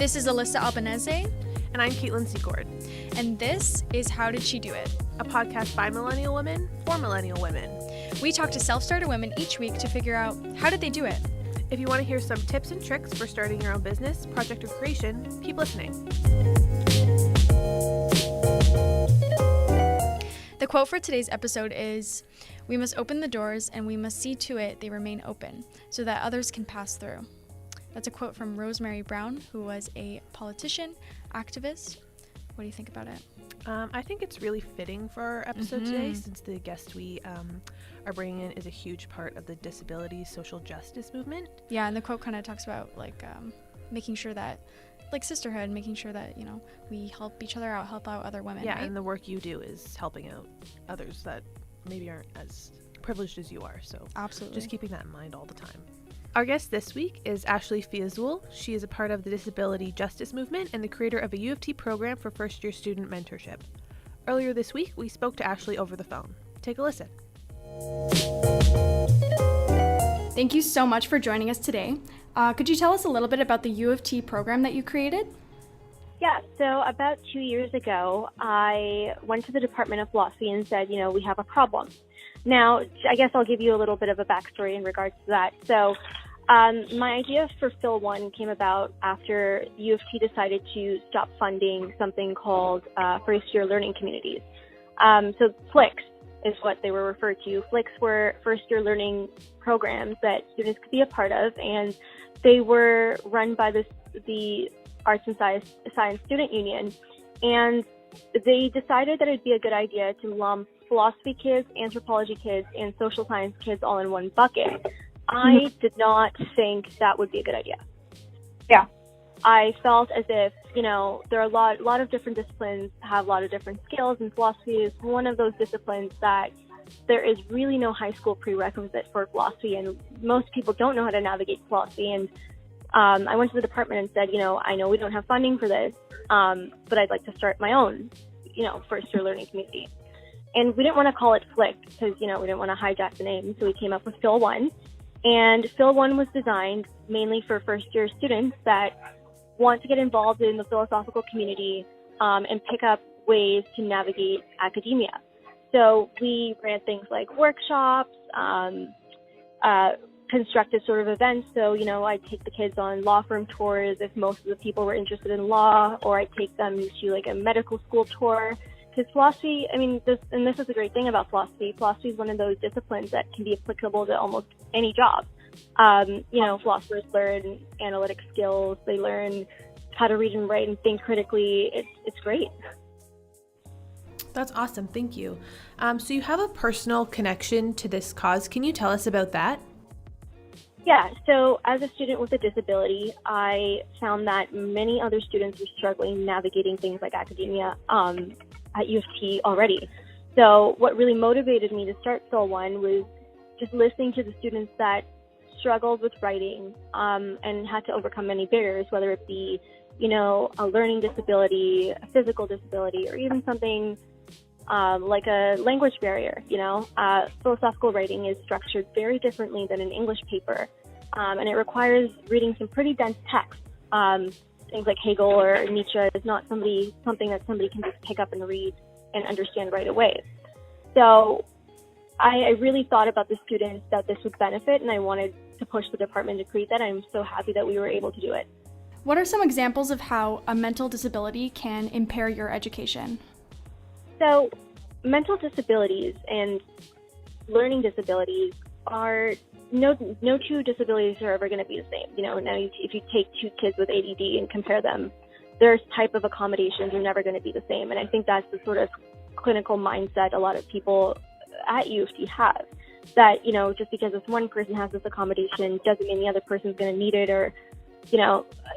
This is Alyssa Albanese. And I'm Kaitlin Secord. And this is How Did She Do It? A podcast by millennial women for millennial women. We talk to self-starter women each week to figure out how did they do it. If you want to hear some tips and tricks for starting your own business, project, or creation, keep listening. The quote for today's episode is, "We must open the doors and we must see to it they remain open so that others can pass through." That's a quote from Rosemary Brown, who was a politician, activist. What do you think about it? I think it's really fitting for our episode today, since the guest we are bringing in is a huge part of the disability social justice movement. Yeah, and the quote kind of talks about making sure that, like sisterhood, making sure that, we help each other out, help out other women. Yeah, right? and the work you do is helping out others that maybe aren't as privileged as you are. So absolutely, just keeping that in mind all the time. Our guest this week is Ashley Fiazul. She is a part of the disability justice movement and the creator of a U of T program for first-year student mentorship. Earlier this week, we spoke to Ashley over the phone. Take a listen. Thank you so much for joining us today. Could you tell us a little bit about the U of T program that you created? Yeah, so about 2 years ago, I went to the Department of Philosophy and said, we have a problem. Now, I guess I'll give you a little bit of a backstory in regards to that. So my idea for Phil 1 came about after U of T decided to stop funding something called first-year learning communities. So FLICs is what they were referred to. FLICs were first-year learning programs that students could be a part of, and they were run by the Arts and Science Student Union. And they decided that it'd be a good idea to lump philosophy kids, anthropology kids, and social science kids all in one bucket. I did not think that would be a good idea. Yeah. I felt as if, there are a lot of different disciplines, have a lot of different skills, and philosophy is one of those disciplines that there is really no high school prerequisite for philosophy, and most people don't know how to navigate philosophy. And I went to the department and said, I know we don't have funding for this, but I'd like to start my own, first-year learning community. And we didn't want to call it FLIC because, we didn't want to hijack the name. So we came up with Phil 1. And Phil 1 was designed mainly for first-year students that want to get involved in the philosophical community and pick up ways to navigate academia. So we ran things like workshops, constructed sort of events. So, I'd take the kids on law firm tours if most of the people were interested in law, or I'd take them to like a medical school tour. Because philosophy, this is the great thing about philosophy. Philosophy is one of those disciplines that can be applicable to almost any job. Philosophers learn analytic skills. They learn how to read and write and think critically. It's great. That's awesome. Thank you. So you have a personal connection to this cause. Can you tell us about that? Yeah, so as a student with a disability, I found that many other students were struggling navigating things like academia at U of T already. So what really motivated me to start Phil 1 was just listening to the students that struggled with writing and had to overcome many barriers, whether it be, a learning disability, a physical disability, or even something like a language barrier. Philosophical writing is structured very differently than an English paper, and it requires reading some pretty dense text. Things like Hegel or Nietzsche is not something that somebody can just pick up and read and understand right away. So I really thought about the students that this would benefit, and I wanted to push the department to create that. I'm so happy that we were able to do it. What are some examples of how a mental disability can impair your education? So mental disabilities and learning disabilities are no two disabilities are ever going to be the same. Now if you take two kids with ADD and compare them, their type of accommodations are never going to be the same. And I think that's the sort of clinical mindset a lot of people at U of T have. That, just because this one person has this accommodation doesn't mean the other person's going to need it, or,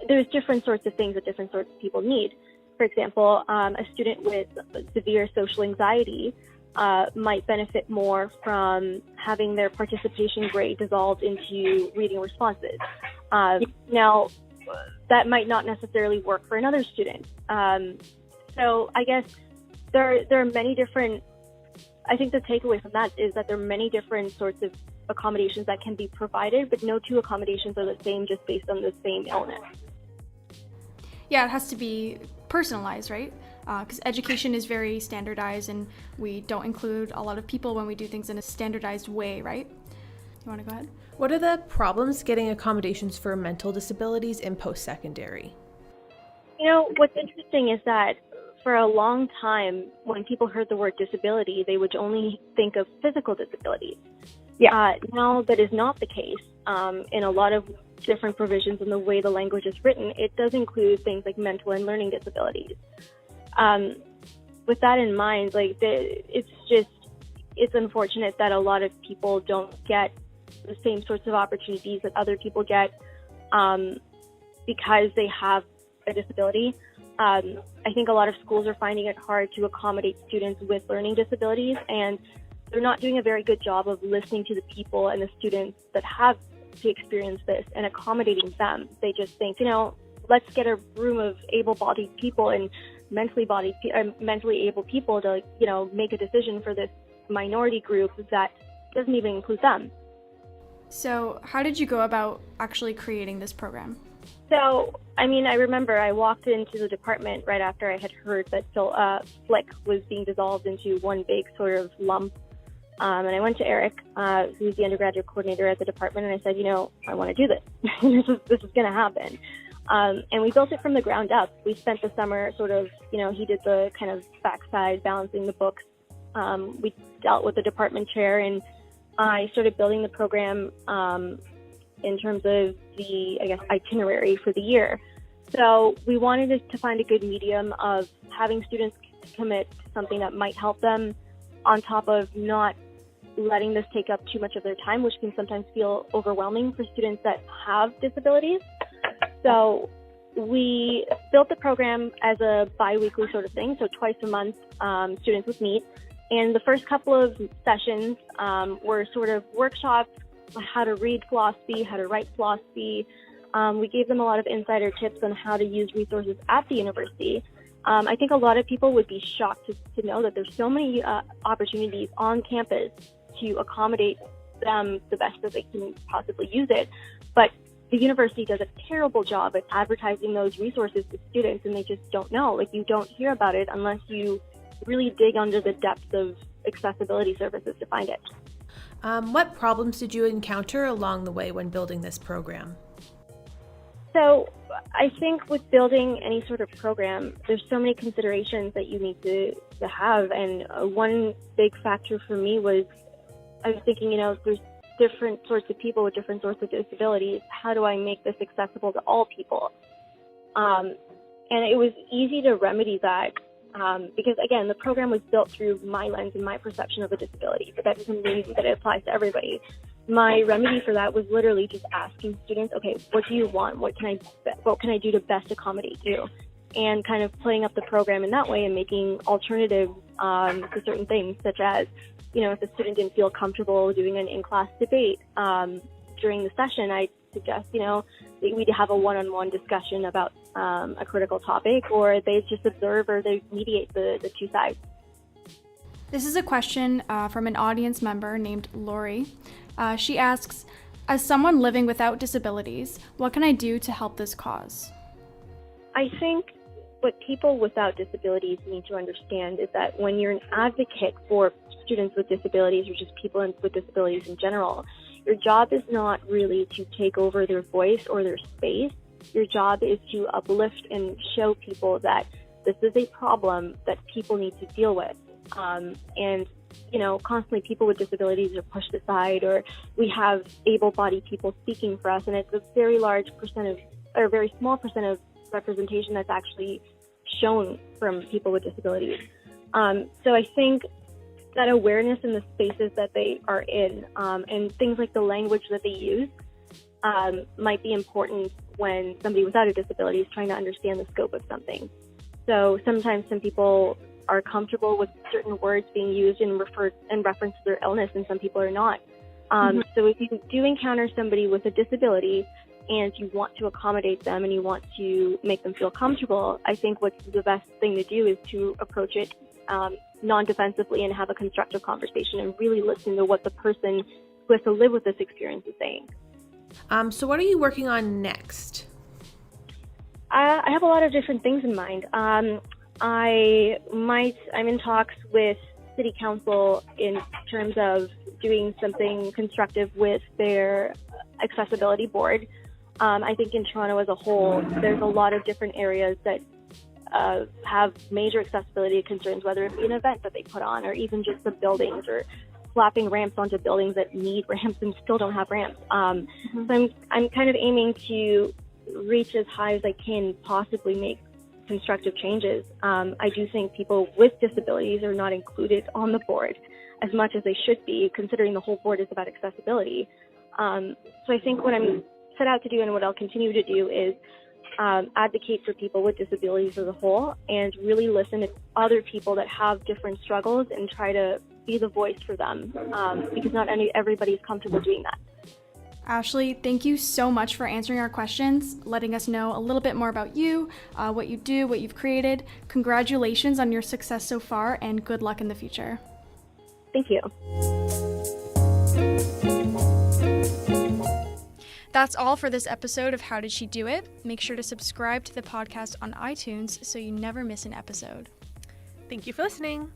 there's different sorts of things that different sorts of people need. For example, a student with severe social anxiety might benefit more from having their participation grade dissolved into reading responses. Now, that might not necessarily work for another student. So I guess there are many different, I think the takeaway from that is that there are many different sorts of accommodations that can be provided, but no two accommodations are the same just based on the same illness. Yeah, it has to be personalized, right? Because education is very standardized, and we don't include a lot of people when we do things in a standardized way, right? You want to go ahead? What are the problems getting accommodations for mental disabilities in post-secondary? What's interesting is that for a long time, when people heard the word disability, they would only think of physical disabilities. Yeah. Now that is not the case. In a lot of different provisions in the way the language is written, it does include things like mental and learning disabilities. With that in mind, it's unfortunate that a lot of people don't get the same sorts of opportunities that other people get because they have a disability. I think a lot of schools are finding it hard to accommodate students with learning disabilities, and they're not doing a very good job of listening to the people and the students that have to experience this and accommodating them. They just think, let's get a room of able-bodied people and mentally able people to, make a decision for this minority group that doesn't even include them. So how did you go about actually creating this program? So, I remember I walked into the department right after I had heard that FLIC was being dissolved into one big sort of lump. And I went to Eric, who's the undergraduate coordinator at the department, and I said, I want to do this. This is going to happen. And we built it from the ground up. We spent the summer sort of, he did the kind of backside balancing the books. We dealt with the department chair, and I started building the program in terms of the, itinerary for the year. So we wanted to find a good medium of having students commit to something that might help them on top of not letting this take up too much of their time, which can sometimes feel overwhelming for students that have disabilities. So we built the program as a bi-weekly sort of thing. So twice a month, students would meet. And the first couple of sessions were sort of workshops, how to read philosophy, how to write philosophy. We gave them a lot of insider tips on how to use resources at the university. I think a lot of people would be shocked to know that there's so many opportunities on campus to accommodate them the best that they can possibly use it. But the university does a terrible job at advertising those resources to students, and they just don't know. You don't hear about it unless you really dig under the depths of accessibility services to find it. What problems did you encounter along the way when building this program? So I think with building any sort of program, there's so many considerations that you need to have. And one big factor for me was, I was thinking, there's different sorts of people with different sorts of disabilities. How do I make this accessible to all people? And it was easy to remedy that because, again, the program was built through my lens and my perception of a disability, but that doesn't mean that it applies to everybody. My remedy for that was literally just asking students, okay, what do you want? What can I do to best accommodate you? And kind of playing up the program in that way and making alternatives to certain things, such as, if a student didn't feel comfortable doing an in-class debate during the session, I suggest, we'd have a one-on-one discussion about a critical topic, or they just observe or they mediate the two sides. This is a question from an audience member named Lori. She asks, as someone living without disabilities, what can I do to help this cause? I think what people without disabilities need to understand is that when you're an advocate for students with disabilities, or just people with disabilities in general, your job is not really to take over their voice or their space. Your job is to uplift and show people that this is a problem that people need to deal with. And constantly people with disabilities are pushed aside, or we have able-bodied people speaking for us, and it's a very large a very small percent of representation that's actually shown from people with disabilities. So I think that awareness in the spaces that they are in, and things like the language that they use, might be important when somebody without a disability is trying to understand the scope of something. So sometimes some people are comfortable with certain words being used in reference to their illness, and some people are not. So if you do encounter somebody with a disability and you want to accommodate them and you want to make them feel comfortable, I think what's the best thing to do is to approach it non-defensively and have a constructive conversation and really listen to what the person who has to live with this experience is saying. So what are you working on next? I have a lot of different things in mind. I'm in talks with City Council in terms of doing something constructive with their accessibility board. I think in Toronto as a whole, there's a lot of different areas that have major accessibility concerns, whether it be an event that they put on or even just the buildings or slapping ramps onto buildings that need ramps and still don't have ramps. So I'm kind of aiming to reach as high as I can possibly make constructive changes. I do think people with disabilities are not included on the board as much as they should be, considering the whole board is about accessibility. So I think what I'm set out to do and what I'll continue to do is advocate for people with disabilities as a whole and really listen to other people that have different struggles and try to be the voice for them, because not everybody's comfortable doing that. Ashley, thank you so much for answering our questions, letting us know a little bit more about you, what you do, what you've created. Congratulations on your success so far, and good luck in the future. Thank you. That's all for this episode of How Did She Do It? Make sure to subscribe to the podcast on iTunes so you never miss an episode. Thank you for listening.